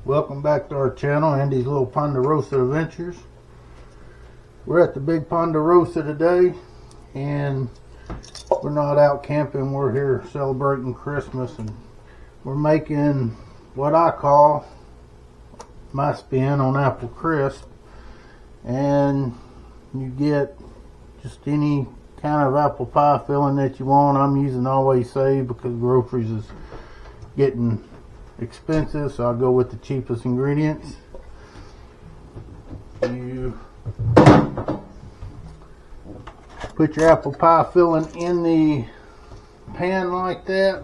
Welcome back to our channel, Andy's Little Ponderosa Adventures. We're at the Big Ponderosa today, and we're not out camping. We're here celebrating Christmas, and we're making what I call my spin on apple crisp. And you get just any kind of apple pie filling that you want. I'm using Always Save because groceries is getting expensive, so I'll go with the cheapest ingredients. You put your apple pie filling in the pan like that,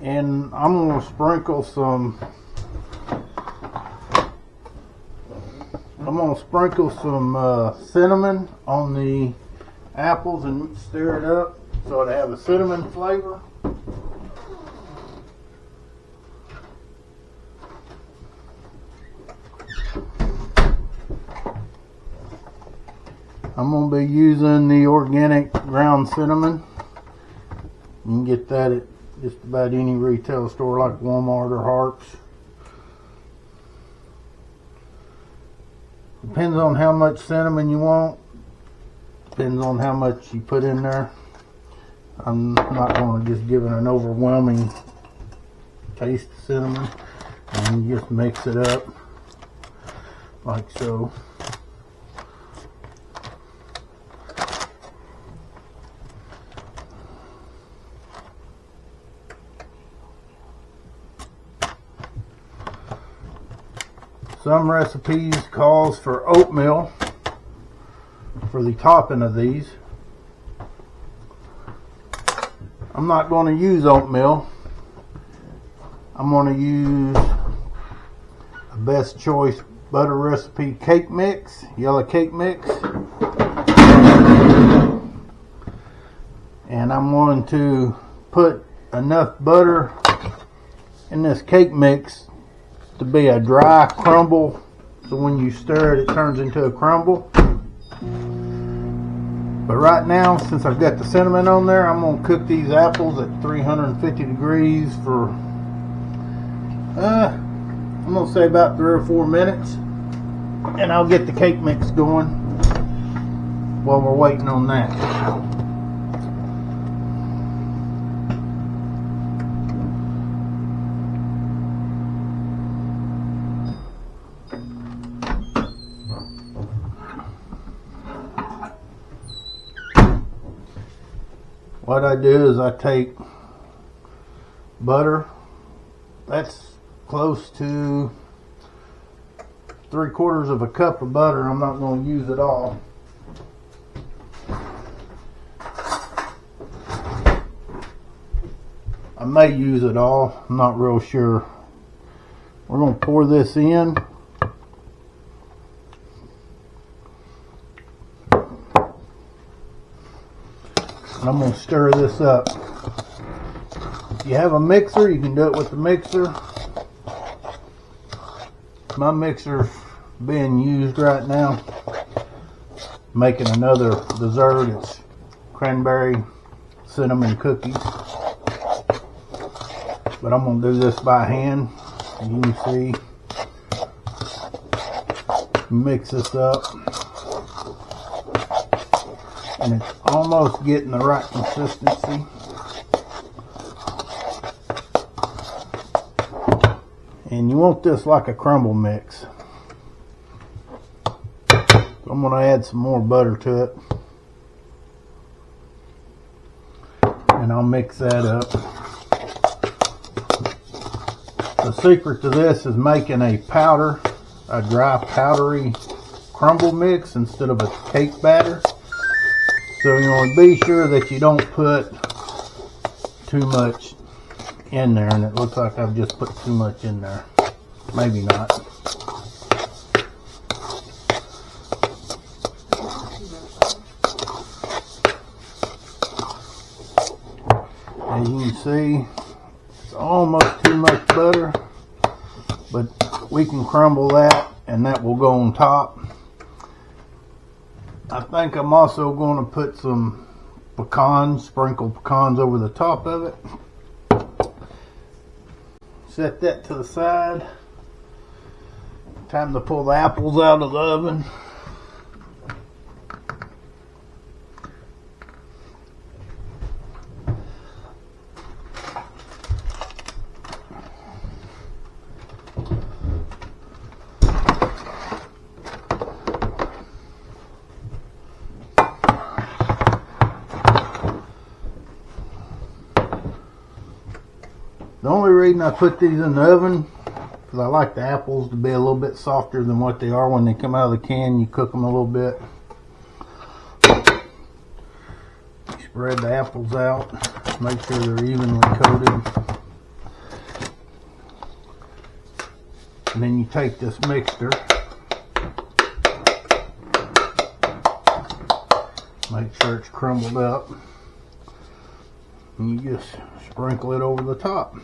and I'm going to sprinkle some cinnamon on the apples and stir it up so it have a cinnamon flavor. I'm going to be using the organic ground cinnamon. You can get that at just about any retail store like Walmart or Harps. Depends on how much cinnamon you want. Depends on how much you put in there. I'm not going to just give it an overwhelming taste of cinnamon. And you just mix it up like so. Some recipes calls for oatmeal for the topping of these. I'm not going to use oatmeal. I'm going to use a Best Choice butter recipe cake mix, yellow cake mix. And I'm going to put enough butter in this cake mix to be a dry crumble, so when you stir it, it turns into a crumble. But right now, since I've got the cinnamon on there, I'm going to cook these apples at 350 degrees for I'm going to say about 3 or 4 minutes, and I'll get the cake mix going while we're waiting on that. What I do is I take butter, that's close to 3/4 of a cup of butter. I'm not going to use it all. I may use it all, I'm not real sure. We're going to pour this in. And I'm going to stir this up. If you have a mixer, you can do it with the mixer. My mixer's being used right now, making another dessert. It's cranberry cinnamon cookies. But I'm going to do this by hand. You can see, mix this up. And it's almost getting the right consistency. And you want this like a crumble mix. So I'm going to add some more butter to it. And I'll mix that up. The secret to this is making a powder, a dry powdery crumble mix instead of a cake batter. So you want to be sure that you don't put too much in there, and it looks like I've just put too much in there. Maybe not. As you can see, it's almost too much butter, but we can crumble that and that will go on top. I think I'm also going to put some sprinkled pecans over the top of it. Set that to the side. Time to pull the apples out of the oven. The only reason I put these in the oven because I like the apples to be a little bit softer than what they are when they come out of the can. You cook them a little bit. Spread the apples out. Make sure they're evenly coated. And then you take this mixture. Make sure it's crumbled up. And you just sprinkle it over the top.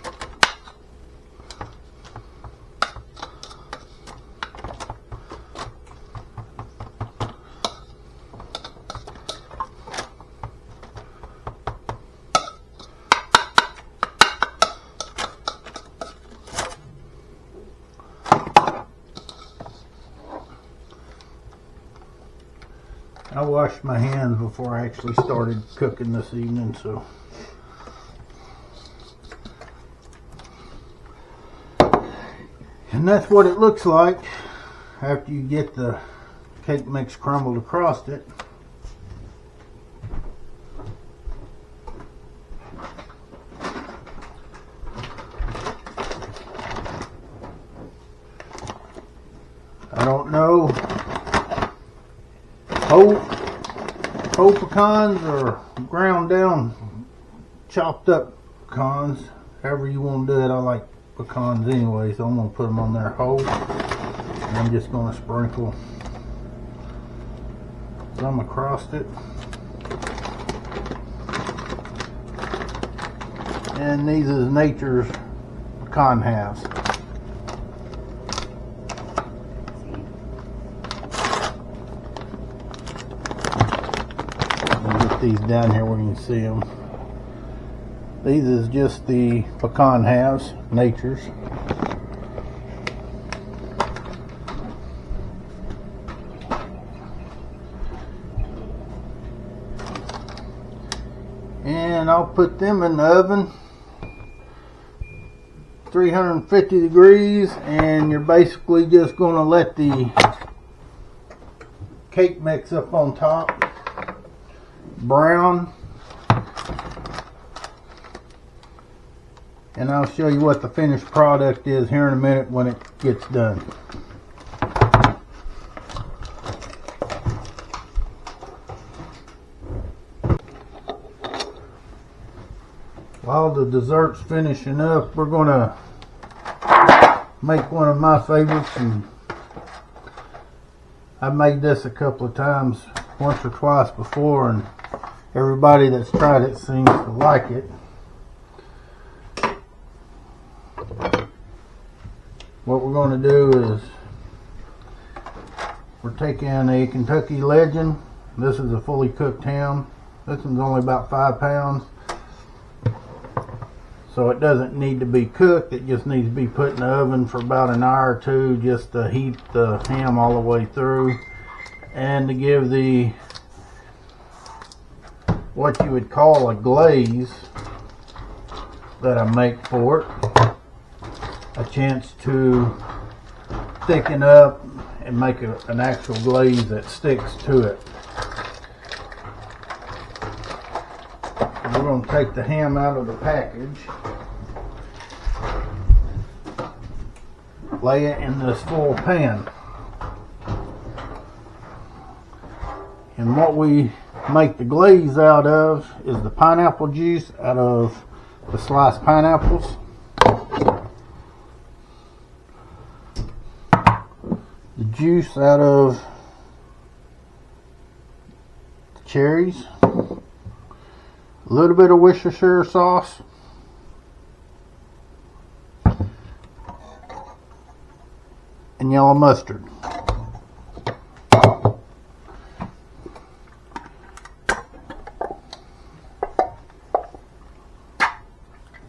I washed my hands before I actually started cooking this evening, so. And that's what it looks like after you get the cake mix crumbled across it. I don't know, whole pecans or ground down chopped up pecans, however you want to do it. I like pecans anyway, so I'm going to put them on there whole, and I'm just going to sprinkle some across it. And these is Nature's pecan halves. These down here where you can see them. These is just the pecan halves, Nature's. And I'll put them in the oven, 350 degrees, and you're basically just going to let the cake mix up on top brown, and I'll show you what the finished product is here in a minute when it gets done. While the dessert's finishing up, we're going to make one of my favorites, and I've made this a couple of times, once or twice before, and everybody that's tried it seems to like it. What we're going to do is we're taking a Kentucky Legend. This is a fully cooked ham. This one's only about 5 pounds. So it doesn't need to be cooked. It just needs to be put in the oven for about an hour or two just to heat the ham all the way through, and to give the what you would call a glaze that I make for it a chance to thicken up and make an actual glaze that sticks to it. We're going to take the ham out of the package, lay it in this full pan, and what we make the glaze out of is the pineapple juice out of the sliced pineapples, the juice out of the cherries, a little bit of Worcestershire sauce, and yellow mustard.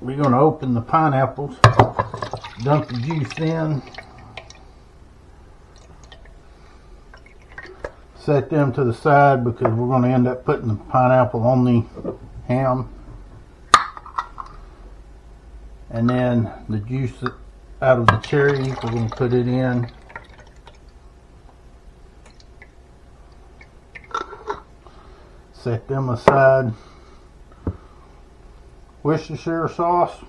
We're going to open the pineapples Dunk the juice in. Set them to the side because we're going to end up putting the pineapple on the ham. And then the juice out of the cherry, we're going to put it in. Set them aside. Worcestershire sauce.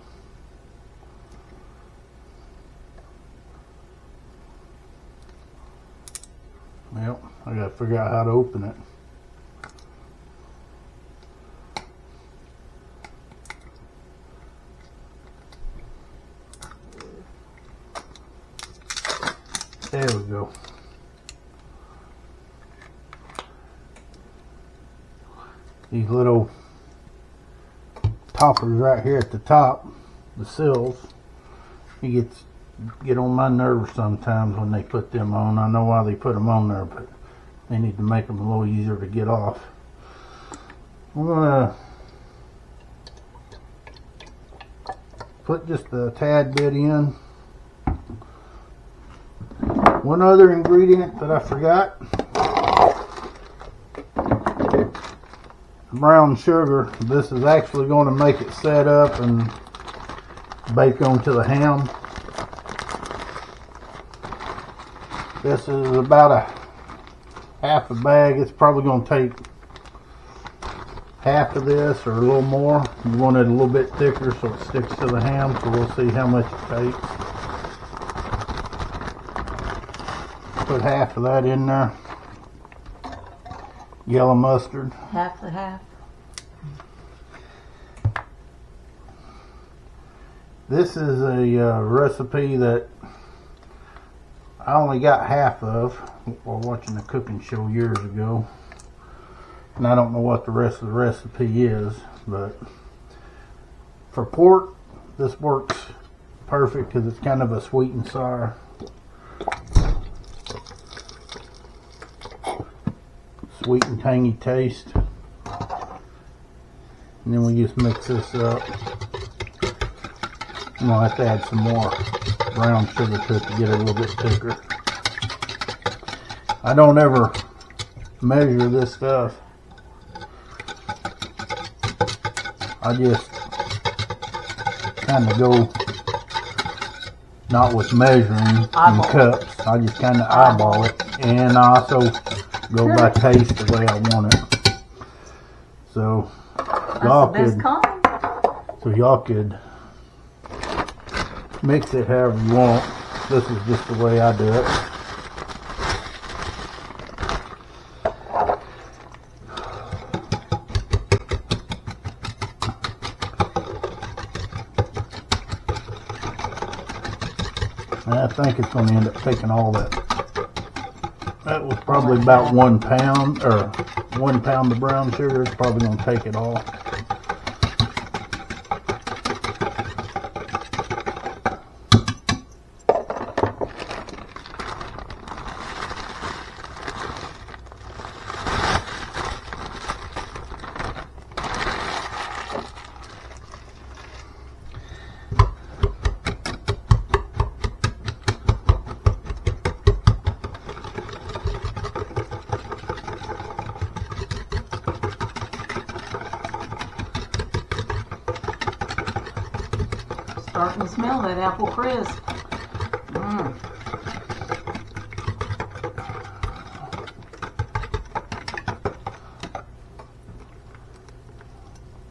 Well, I gotta figure out how to open it. There we go. These little toppers right here at the top, the sills, you get on my nerves sometimes when they put them on. I know why they put them on there, but they need to make them a little easier to get off. I'm gonna put just a tad bit in. One other ingredient that I forgot, brown sugar. This is actually going to make it set up and bake onto the ham. This is about a half a bag. It's probably going to take half of this or a little more. You want it a little bit thicker so it sticks to the ham, so we'll see how much it takes. Put half of that in there. Yellow mustard. Half the half. This is a recipe that I only got half of while watching a cooking show years ago. And I don't know what the rest of the recipe is, but for pork, this works perfect because it's kind of a sweet and sour. Sweet and tangy taste. And then we just mix this up. I'm going to have to add some more brown sugar to it to get it a little bit thicker. I don't ever measure this stuff. I just kind of go, not with measuring in cups, I just kind of eyeball it. And I also go by taste the way I want it. So y'all could mix it however you want. This is just the way I do it. And I think it's going to end up taking all that. That was probably about 1 pound, or 1 pound of brown sugar. It's probably going to take it all. Starting to smell that apple crisp. I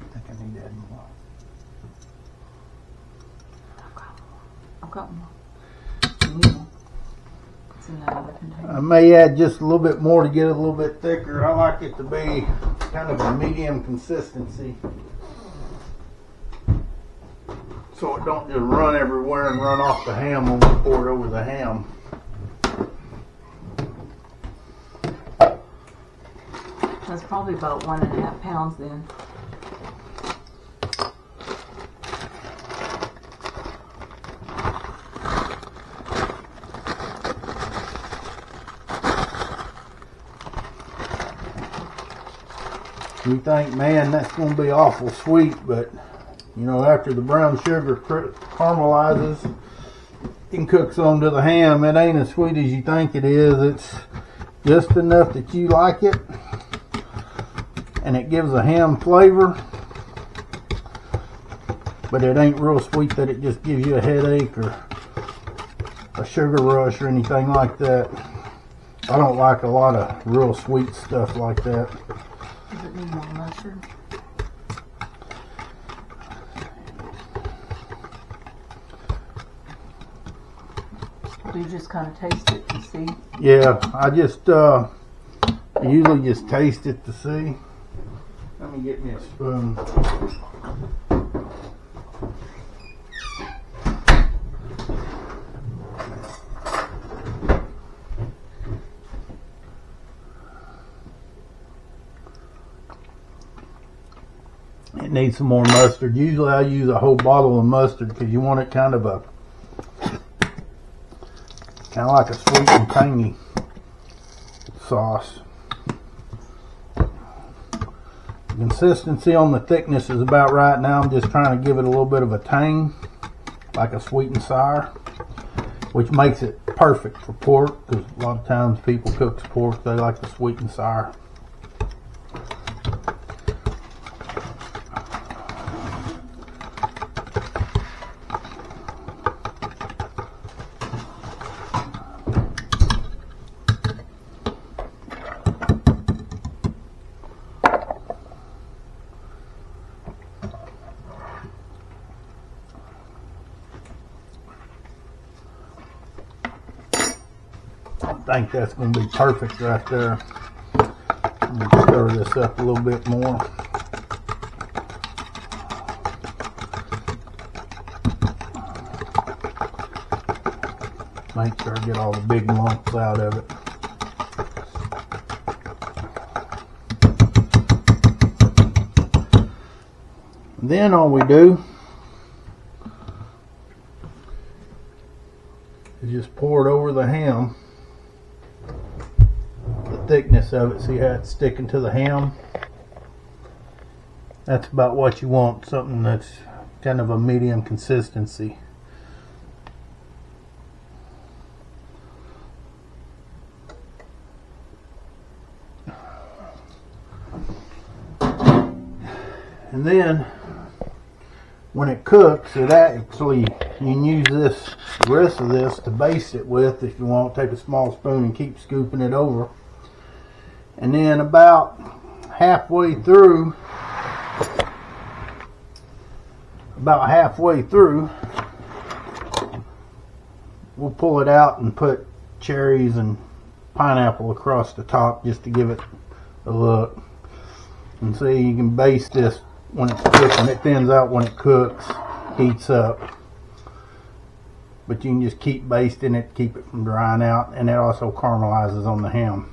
think I need to add more. I've got more. It's in that other container. I may add just a little bit more to get it a little bit thicker. I like it to be kind of a medium consistency, so it don't just run everywhere and run off the ham when we pour it over the ham. That's probably about 1.5 pounds then. You think, man, that's going to be awful sweet, but you know, after the brown sugar caramelizes, and cooks onto the ham. It ain't as sweet as you think it is. It's just enough that you like it, and it gives a ham flavor, but it ain't real sweet that it just gives you a headache or a sugar rush or anything like that. I don't like a lot of real sweet stuff like that. Does it need more mustard? Do you just kind of taste it to see? Yeah, I usually just taste it to see. Let me get me a spoon. It needs some more mustard. Usually I use a whole bottle of mustard because you want it kind of like a sweet and tangy sauce. The consistency on the thickness is about right now. I'm just trying to give it a little bit of a tang, like a sweet and sour, which makes it perfect for pork, because a lot of times people cook pork, they like the sweet and sour. I think that's going to be perfect right there. Let me stir this up a little bit more. Make sure I get all the big lumps out of it. Then all we do is just pour it over the ham. Thickness of it, see how it's sticking to the ham? That's about what you want, something that's kind of a medium consistency. And then when it cooks, it actually, you can use this, the rest of this to baste it with if you want. Take a small spoon and keep scooping it over. And then about halfway through, we'll pull it out and put cherries and pineapple across the top just to give it a look. And see, you can baste this when it's cooking. It thins out when it cooks, heats up. But you can just keep basting it, keep it from drying out, and it also caramelizes on the ham.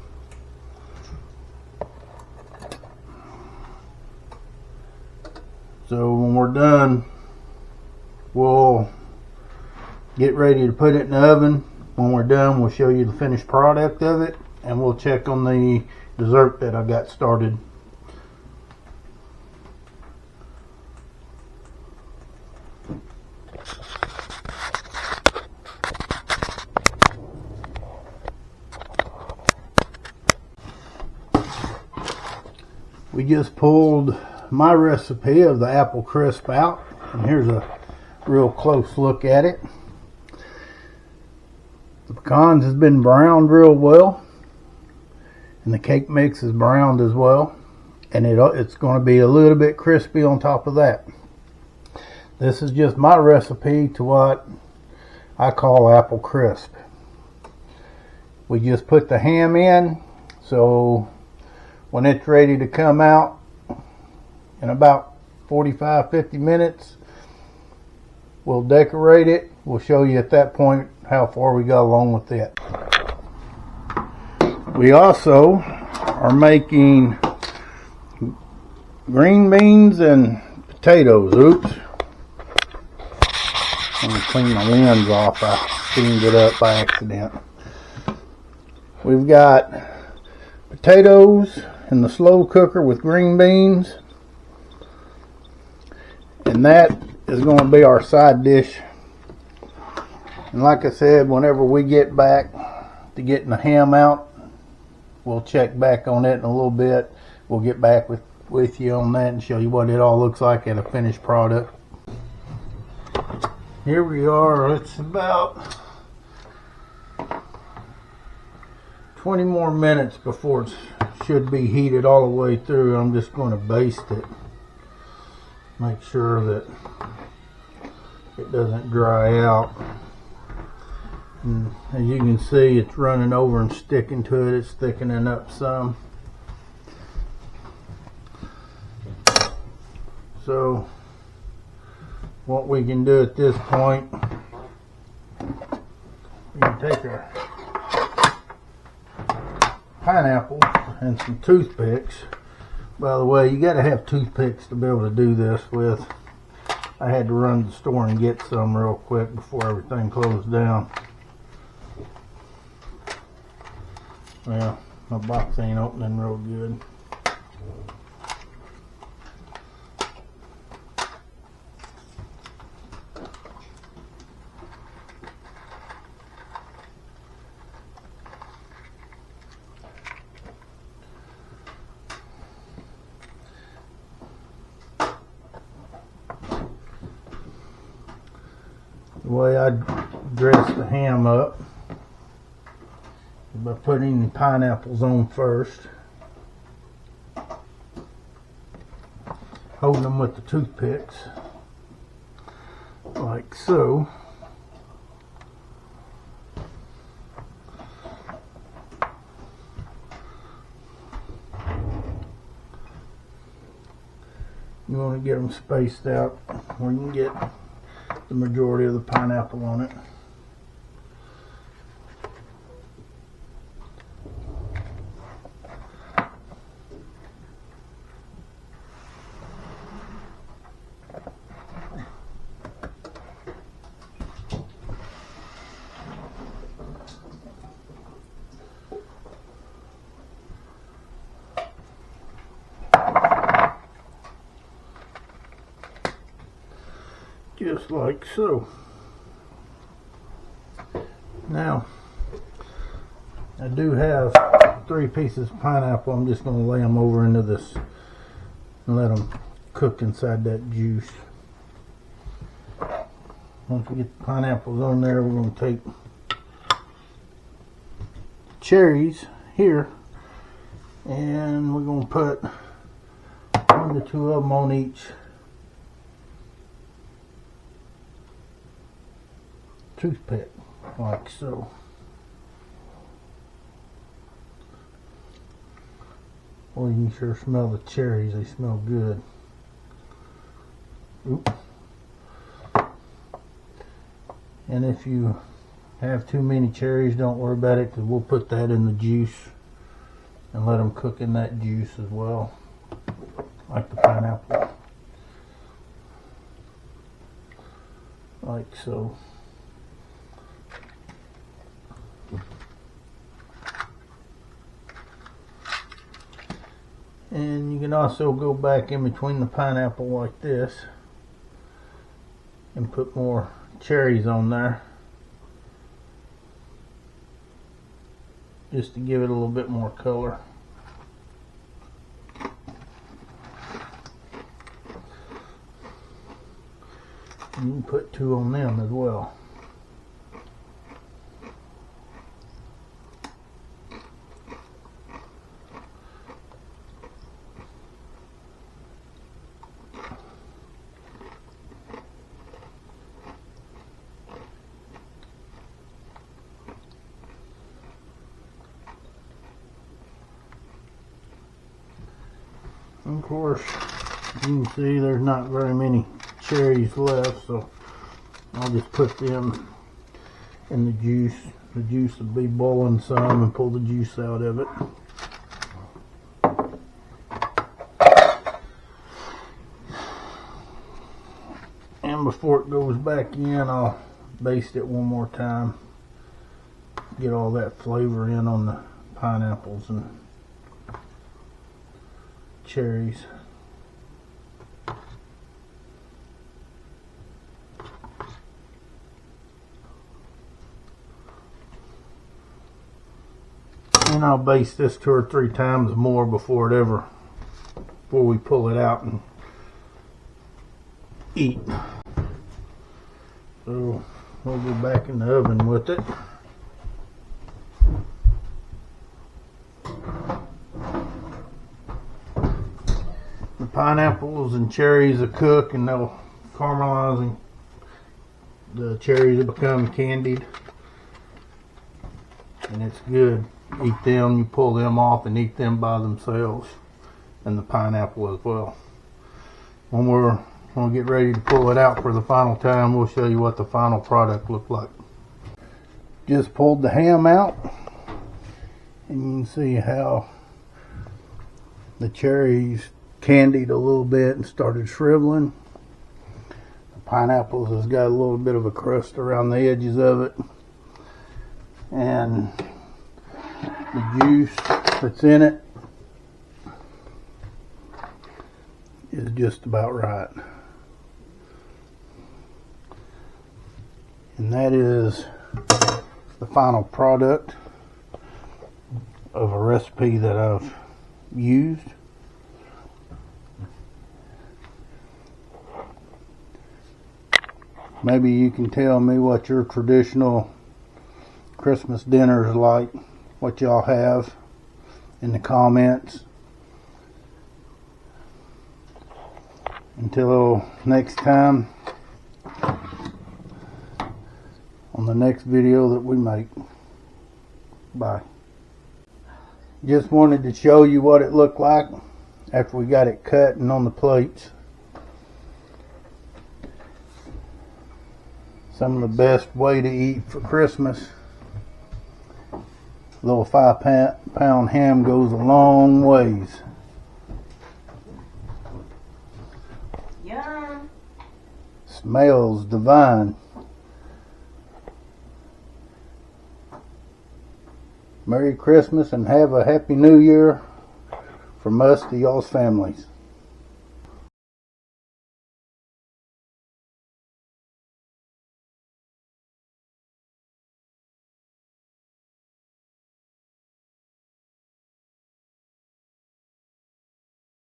So when we're done, we'll get ready to put it in the oven. When we're done, we'll show you the finished product of it, and we'll check on the dessert that I got started. We just pulled my recipe of the apple crisp out, and here's a real close look at it. The pecans has been browned real well, and the cake mix is browned as well, and it's going to be a little bit crispy on top of that. This is just my recipe to what I call apple crisp. We just put the ham in, so when it's ready to come out in about 45-50 minutes, we'll decorate it. We'll show you at that point how far we got along with it. We also are making green beans and potatoes. Oops. Let me clean my lens off. I steamed it up by accident. We've got potatoes in the slow cooker with green beans. And that is going to be our side dish. And like I said, whenever we get back to getting the ham out, we'll check back on it in a little bit. We'll get back with you on that and show you what it all looks like at a finished product. Here we are. It's about 20 more minutes before it should be heated all the way through. I'm just going to baste it. Make sure that it doesn't dry out. And as you can see, it's running over and sticking to it. It's thickening up some. So what we can do at this point, we can take our pineapple and some toothpicks. By the way, you got to have toothpicks to be able to do this with. I had to run to the store and get some real quick before everything closed down. Well, my box ain't opening real good. The way I dress the ham up is by putting the pineapples on first, holding them with the toothpicks like so. You want to get them spaced out where you can get the majority of the pineapple on it. Just like so. Now, I do have 3 pieces of pineapple. I'm just going to lay them over into this and let them cook inside that juice. Once we get the pineapples on there, we're going to take cherries here and we're going to put 1 to 2 of them on each toothpick, like so. Well, you can sure smell the cherries. They smell good. Oop. And if you have too many cherries, don't worry about it, because we'll put that in the juice and let them cook in that juice as well, like the pineapple, like so. And you can also go back in between the pineapple like this and put more cherries on there, just to give it a little bit more color. You can put 2 on them as well. Of course, you can see there's not very many cherries left, so I'll just put them in the juice. The juice will be boiling some and pull the juice out of it. And before it goes back in, I'll baste it one more time. Get all that flavor in on the pineapples and cherries. And I'll baste this 2 or 3 times more before we pull it out and eat. So we'll go back in the oven with it. The pineapples and cherries will cook and they'll caramelize and the cherries will become candied. And it's good. Eat them, you pull them off and eat them by themselves. And the pineapple as well. When we get ready to pull it out for the final time, we'll show you what the final product looked like. Just pulled the ham out. And you can see how the cherries candied a little bit and started shriveling. The pineapples has got a little bit of a crust around the edges of it. And the juice that's in it is just about right. And that is the final product of a recipe that I've used. Maybe you can tell me what your traditional Christmas dinner is like, what y'all have in the comments. Until next time, on the next video that we make. Bye. Just wanted to show you what it looked like after we got it cut and on the plates. Some of the best way to eat for Christmas. A little 5-pound ham goes a long ways. Yum. Smells divine. Merry Christmas and have a Happy New Year from us to y'all's families.